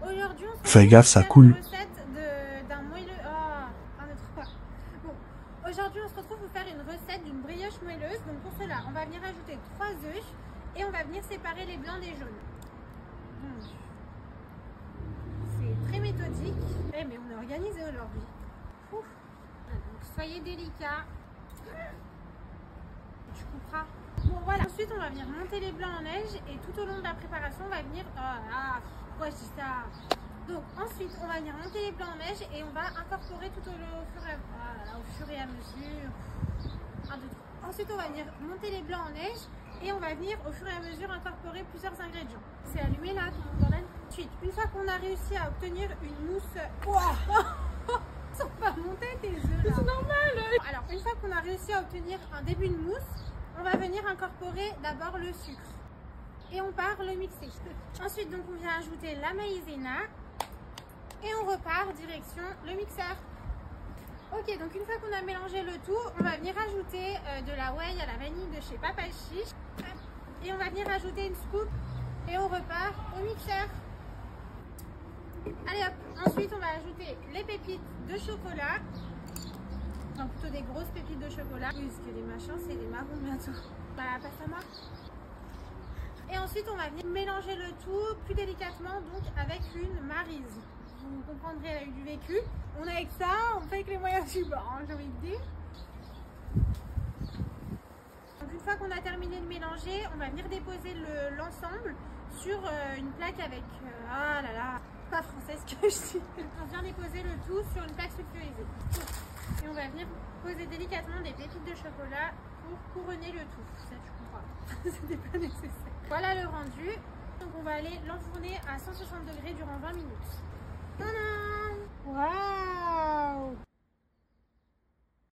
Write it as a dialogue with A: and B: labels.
A: Aujourd'hui, on se
B: Fais gaffe, ça coule.
A: retrouve pour faire une recette d'un moelleux. Oh, un, deux, trois. Bon, aujourd'hui, on se retrouve pour faire une recette d'une brioche moelleuse. Donc pour cela, on va venir ajouter 3 œufs et on va venir séparer les blancs des jaunes. C'est très méthodique. Eh, mais on est organisé aujourd'hui. Donc soyez délicats. Tu couperas. Bon voilà. Ensuite, on va venir monter les blancs en neige et tout au long de la préparation, on va venir. Pourquoi je dis ça? Donc ensuite, on va venir monter les blancs en neige et on va incorporer tout au fur et à mesure. 1, 2, 3. Ensuite, on va venir monter les blancs en neige et on va venir au fur et à mesure incorporer plusieurs ingrédients. C'est allumé là, tout le monde bordel. Ensuite, une fois qu'on a réussi à obtenir une mousse. Ils sont pas montés tes œufs là. C'est normal. Alors, une fois qu'on a réussi à obtenir un début de mousse, on va venir incorporer d'abord le sucre et on part le mixer. Ensuite, donc, on vient ajouter la maïzena et on repart direction le mixeur. Ok, donc une fois qu'on a mélangé le tout, on va venir ajouter de la whey à la vanille de chez Papa Chiche et on va venir ajouter une scoop et on repart au mixeur. Allez hop, ensuite on va ajouter les pépites de chocolat. Enfin, plutôt des grosses pépites de chocolat. Oui, parce que les machins, c'est les marrons bientôt. Bah, passe à moi. Et ensuite, on va venir mélanger le tout plus délicatement, donc avec une maryse. Vous comprendrez avec du vécu. On est avec ça, on fait avec les moyens du bord, hein, j'ai envie de dire. Donc, une fois qu'on a terminé de mélanger, on va venir déposer l'ensemble sur une plaque avec... ah là là, pas français ce que je dis. On vient déposer le tout sur une plaque sulfurisée. Et on va venir poser délicatement des pépites de chocolat pour couronner le tout. Ça, tu comprends. C'était pas nécessaire. Voilà le rendu. Donc on va aller l'enfourner à 160 degrés durant 20 minutes.